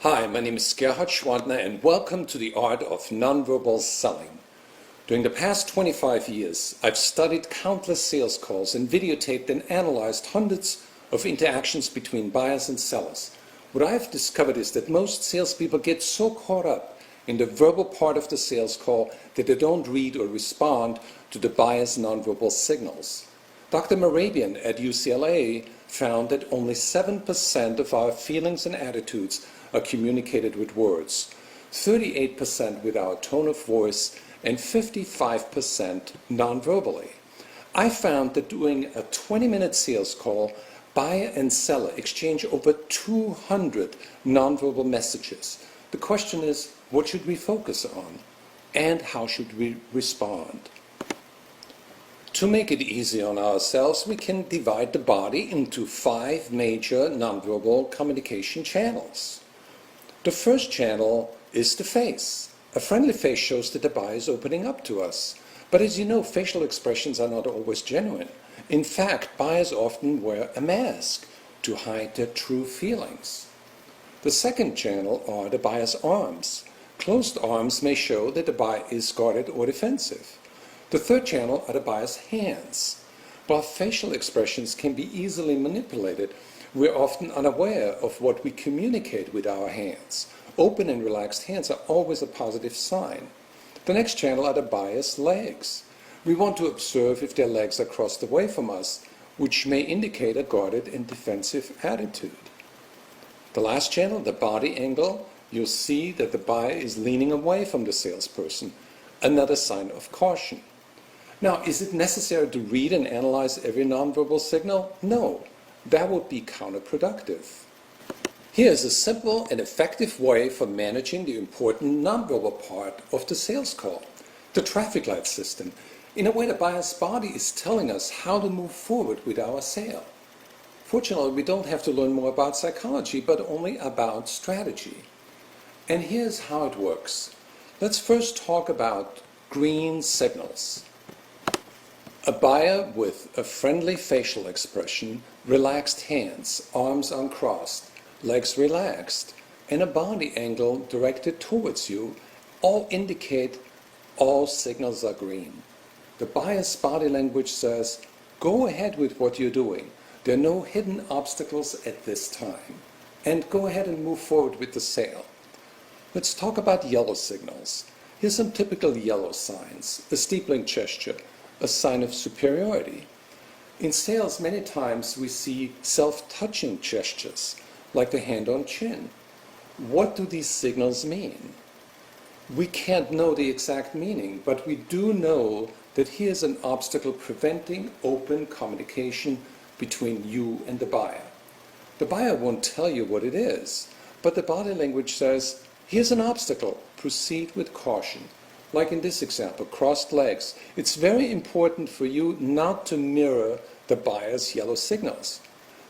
Hi, my name is KHÁCH and welcome to the art of nonverbal selling. During the past 25 years, I've studied countless sales calls and videotaped and analyzed hundreds of interactions between buyers and sellers. What I've discovered is that most salespeople get so caught up in the verbal part of the sales call that they don't read or respond to the buyer's nonverbal signals. Dr. Mehrabian at UCLA found that only 7% of our feelings and attitudes are communicated with words, 38% with our tone of voice, and 55% non-verbally. I found that doing a 20-minute sales call, buyer and seller exchange over 200 non-verbal messages. The question is, what should we focus on? And how should we respond? To make it easy on ourselves, we can divide the body into 5 major nonverbal communication channels. The first channel is the face. A friendly face shows that the buyer is opening up to us. But as you know, facial expressions are not always genuine. In fact, buyers often wear a mask to hide their true feelings. The second channel are the buyer's arms. Closed arms may show that the buyer is guarded or defensive. The third channel are the buyer's hands. While facial expressions can be easily manipulated, we're often unaware of what we communicate with our hands. Open and relaxed hands are always a positive sign. The next channel are the buyer's legs. We want to observe if their legs are crossed away from us, which may indicate a guarded and defensive attitude. The last channel, the body angle, you'll see that the buyer is leaning away from the salesperson, another sign of caution. Now, is it necessary to read and analyze every nonverbal signal? No. That would be counterproductive. Here's a simple and effective way for managing the important nonverbal part of the sales call, the traffic light system. In a way, the buyer's body is telling us how to move forward with our sale. Fortunately, we don't have to learn more about psychology, but only about strategy. And here's how it works. Let's first talk about green signals. A buyer with a friendly facial expression, relaxed hands, arms uncrossed, legs relaxed, and a body angle directed towards you all indicate all signals are green. The buyer's body language says, go ahead with what you're doing. There are no hidden obstacles at this time. And go ahead and move forward with the sale. Let's talk about yellow signals. Here's some typical yellow signs. A steepling gesture, a sign of superiority. In sales, many times we see self-touching gestures, like the hand on chin. What do these signals mean? We can't know the exact meaning, but we do know that here's an obstacle preventing open communication between you and the buyer. The buyer won't tell you what it is, but the body language says, here's an obstacle, proceed with caution. Like in this example, crossed legs. It's very important for you not to mirror the buyer's yellow signals.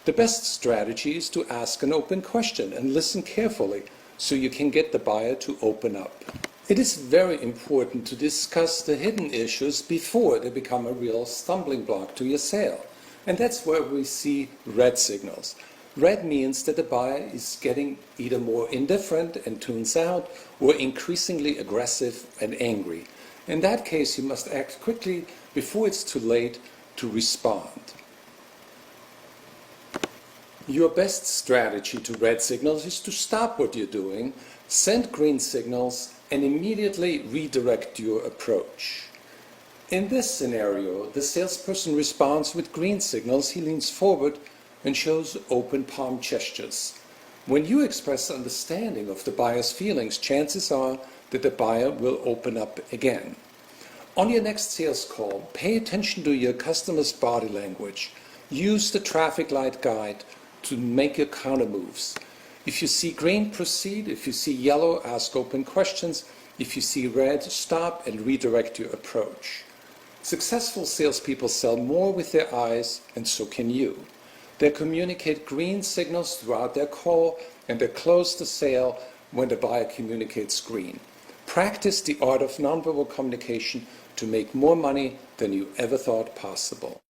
The best strategy is to ask an open question and listen carefully so you can get the buyer to open up. It is very important to discuss the hidden issues before they become a real stumbling block to your sale. And that's where we see red signals. Red means that the buyer is getting either more indifferent and tunes out or increasingly aggressive and angry. In that case, you must act quickly before it's too late to respond. Your best strategy to red signals is to stop what you're doing, send green signals, and immediately redirect your approach. In this scenario, the salesperson responds with green signals. He leans forward and shows open palm gestures. When you express understanding of the buyer's feelings, chances are that the buyer will open up again. On your next sales call, pay attention to your customer's body language. Use the traffic light guide to make your counter moves. If you see green, proceed. If you see yellow, ask open questions. If you see red, stop and redirect your approach. Successful salespeople sell more with their eyes, and so can you. They communicate green signals throughout their call, and they close the sale when the buyer communicates green. Practice the art of nonverbal communication to make more money than you ever thought possible.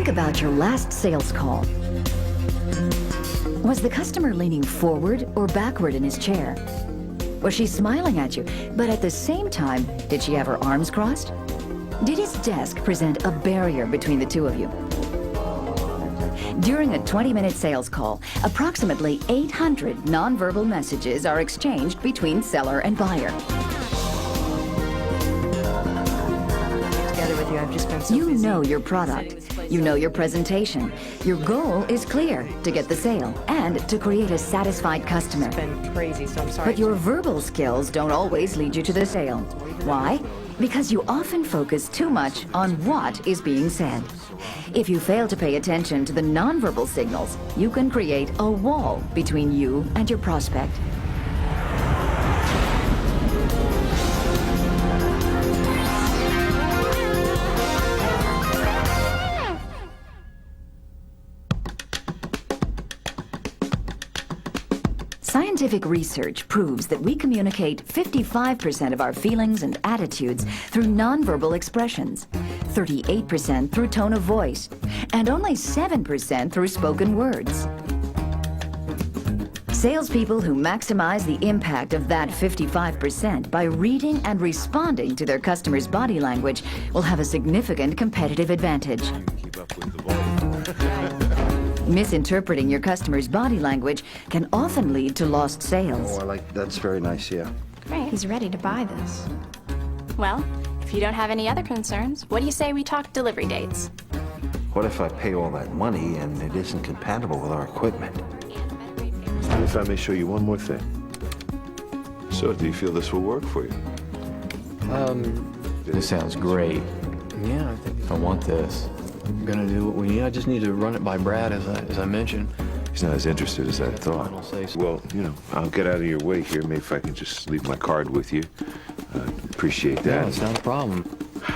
Think about your last sales call. Was the customer leaning forward or backward in his chair? Was she smiling at you, but at the same time, did she have her arms crossed? Did his desk present a barrier between the two of you? During a 20-minute sales call, approximately 800 nonverbal messages are exchanged between seller and buyer. Together with you, I've just been so You busy. know your product. You know your presentation. Your goal is clear: to get the sale and to create a satisfied customer. It's been crazy, so I'm sorry. But your verbal skills don't always lead you to the sale. Why? Because you often focus too much on what is being said. If you fail to pay attention to the nonverbal signals, you can create a wall between you and your prospect. Scientific research proves that we communicate 55% of our feelings and attitudes through nonverbal expressions, 38% through tone of voice, and only 7% through spoken words. Salespeople who maximize the impact of that 55% by reading and responding to their customers' body language will have a significant competitive advantage. Keep up with the volume. Misinterpreting your customer's body language can often lead to lost sales. Oh, I like, that's very nice, yeah. Great. He's ready to buy this. Well, if you don't have any other concerns, what do you say we talk delivery dates? What if I pay all that money and it isn't compatible with our equipment? And if I may show you one more thing. So, do you feel this will work for you? This sounds great. Yeah, I think I want this. I'm gonna do what we need. I just need to run it by Brad, as I mentioned. He's not as interested as I thought. I'll say so. Well, you know, I'll get out of your way here. Maybe if I can just leave my card with you. Appreciate that. No, it's not a problem.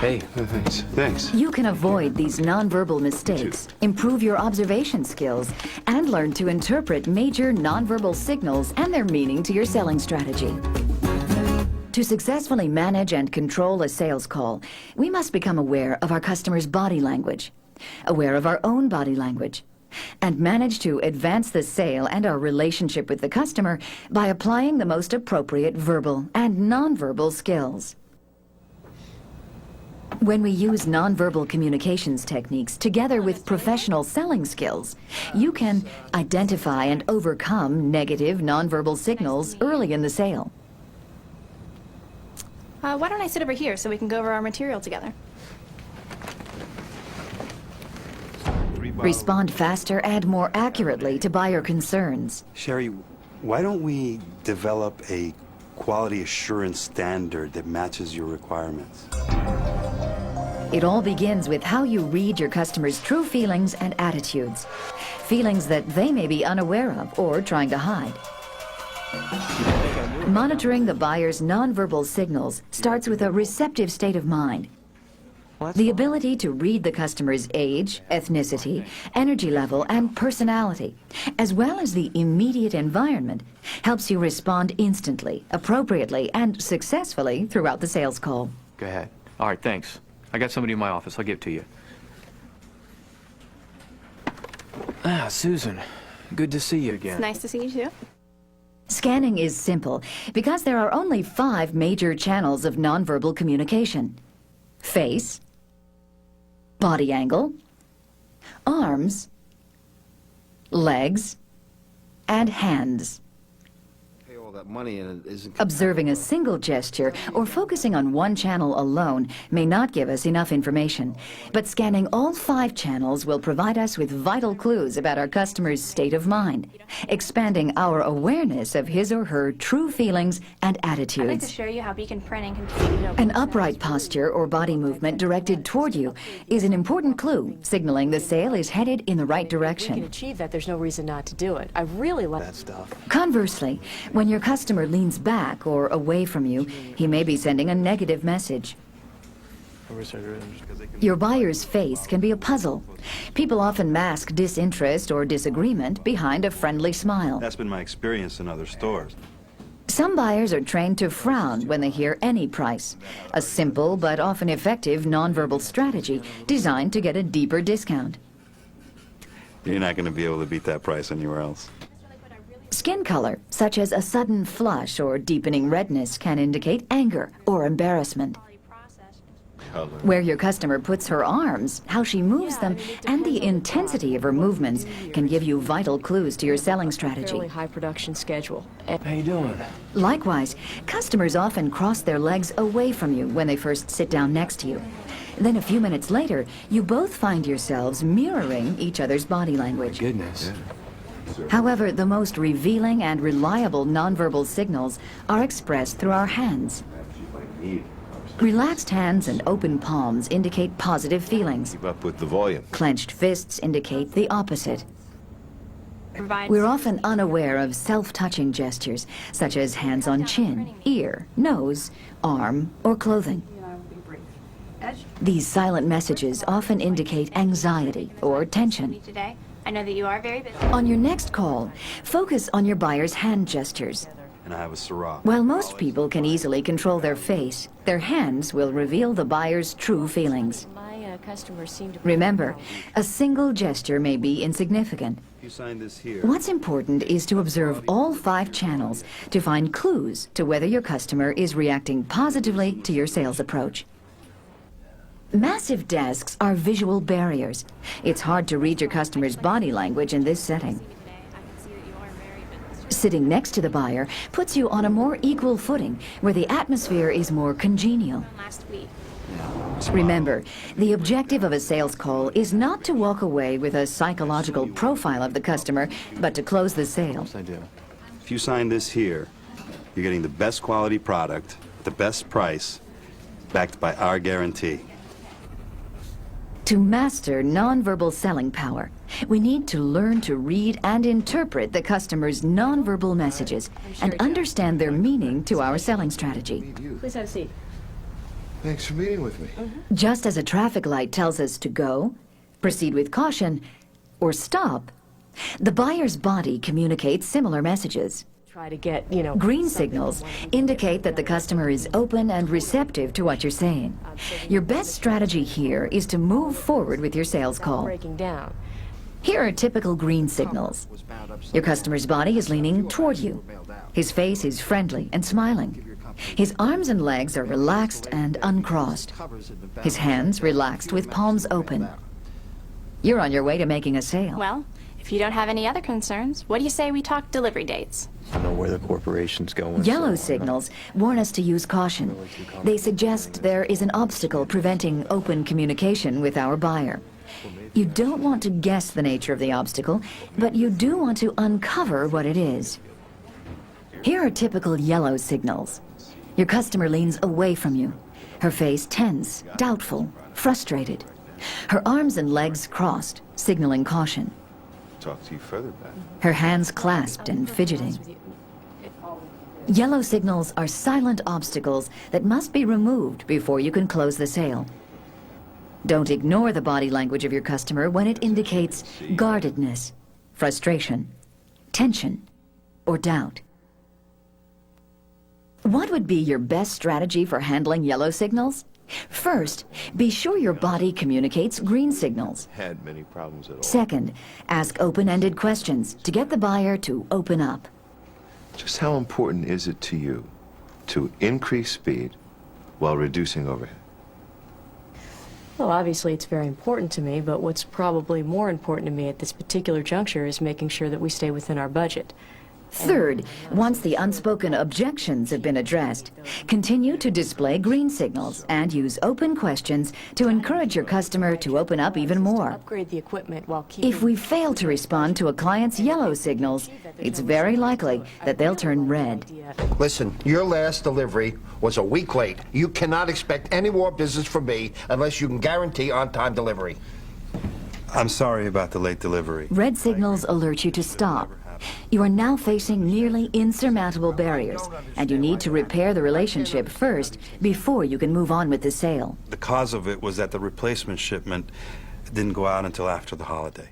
Hey, Thanks. You can avoid these nonverbal mistakes, improve your observation skills, and learn to interpret major nonverbal signals and their meaning to your selling strategy. To successfully manage and control a sales call, we must become aware of our customer's body language, aware of our own body language, and manage to advance the sale and our relationship with the customer by applying the most appropriate verbal and nonverbal skills. When we use nonverbal communications techniques together with professional selling skills, you can identify and overcome negative nonverbal signals early in the sale. Why don't I sit over here so we can go over our material together? Respond faster and more accurately to buyer concerns. Sherry, why don't we develop a quality assurance standard that matches your requirements? It all begins with how you read your customers' true feelings and attitudes, feelings that they may be unaware of or trying to hide. Monitoring the buyer's nonverbal signals starts with a receptive state of mind. The ability to read the customer's age, ethnicity, energy level, and personality, as well as the immediate environment, helps you respond instantly, appropriately, and successfully throughout the sales call. go ahead. All right, thanks. I got somebody in my office. I'll give it to you. Ah, Susan. Good to see you again. It's nice to see you too. Scanning is simple because there are only 5 major channels of nonverbal communication: face, body angle, arms, legs, and hands. Pay all that money and it isn't Observing a single gesture or focusing on one channel alone may not give us enough information, but scanning all 5 channels will provide us with vital clues about our customer's state of mind, expanding our awareness of his or her true feelings and I'd like to attitudes. show you how beacon printing can An upright posture or body movement directed toward you is an important clue, signaling the sale is headed in the right we can direction. achieve that. There's no reason not to do it. I really like that stuff. Conversely, when your customer leans back or away from you, he may be sending a negative message. Your buyer's face can be a puzzle. People often mask disinterest or disagreement behind a friendly smile. That's been my experience in other stores. Some buyers are trained to frown when they hear any price, a simple but often effective nonverbal strategy designed to get a deeper discount. You're not going to be able to beat that price anywhere else. Skin color, such as a sudden flush or deepening redness, can indicate anger or embarrassment. Where your customer puts her arms, how she moves them, and the intensity of her movements can give you vital clues to your selling strategy. Fairly high production schedule. How you doing? Likewise, customers often cross their legs away from you when they first sit down next to you. Then a few minutes later, you both find yourselves mirroring each other's body language. Goodness. However, the most revealing and reliable nonverbal signals are expressed through our hands. Relaxed hands and open palms indicate positive feelings. Keep up with the volume. Clenched fists indicate the opposite. We're often unaware of self-touching gestures, such as hands on chin, ear, nose, arm, or clothing. These silent messages often indicate anxiety or tension. Today, I know that you are very busy. On your next call, focus on your buyer's hand gestures. And I have a Syrah. While most people can easily control their face, their hands will reveal the buyer's true feelings. My customers seem to... Remember, a single gesture may be insignificant. If you sign this here, What's important is to observe all 5 channels to find clues to whether your customer is reacting positively to your sales approach. Massive desks are visual barriers. It's hard to read your customer's body language in this setting. Sitting next to the buyer puts you on a more equal footing where the atmosphere is more congenial. Last week. Remember, the objective of a sales call is not to walk away with a psychological profile of the customer, but to close the sale. I do. if you sign this here, you're getting the best quality product, at the best price, backed by our guarantee. To master nonverbal selling power, we need to learn to read and interpret the customer's nonverbal messages and understand their meaning to our selling strategy. Please have a seat. Thanks for meeting with me. Just as a traffic light tells us to go, proceed with caution, or stop, the buyer's body communicates similar messages. Try to get, Green signals indicate that the customer is open and receptive to what you're saying. Your best strategy here is to move forward with your sales call. breaking down. Here are typical green signals. Your customer's body is leaning toward you. His face is friendly and smiling. His arms and legs are relaxed and uncrossed. His hands relaxed with palms open. You're on your way to making a sale. Well, if you don't have any other concerns, what do you say we talk delivery dates? I know where the corporation's going. Yellow signals warn us to use caution. They suggest there is an obstacle preventing open communication with our buyer. You don't want to guess the nature of the obstacle, but you do want to uncover what it is. Here are typical yellow signals. Your customer leans away from you. Her face tense, doubtful, frustrated. Her arms and legs crossed, signaling caution. Talk to you further back. Her hands clasped and fidgeting. Yellow signals are silent obstacles that must be removed before you can close the sale. Don't ignore the body language of your customer when it indicates guardedness, frustration, tension, or doubt. What would be your best strategy for handling yellow signals? First, be sure your body communicates green signals. Had many problems at all. Second, ask open-ended questions to get the buyer to open up. Just how important is it to you to increase speed while reducing overhead? Well, obviously it's very important to me, but what's probably more important to me at this particular juncture is making sure that we stay within our budget. Third, once the unspoken objections have been addressed, continue to display green signals and use open questions to encourage your customer to open up even more. Upgrade the equipment while keeping... If we fail to respond to a client's yellow signals, it's very likely that they'll turn red. Listen, your last delivery was a week late. You cannot expect any more business from me unless you can guarantee on-time delivery. I'm sorry about the late delivery. Red signals alert you to stop. You are now facing nearly insurmountable barriers, and you need to repair the relationship first before you can move on with the sale. The cause of it was that the replacement shipment didn't go out until after the holiday.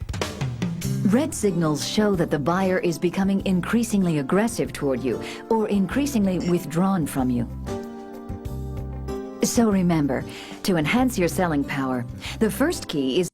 Red signals show that the buyer is becoming increasingly aggressive toward you or increasingly withdrawn from you. So remember, to enhance your selling power, the first key is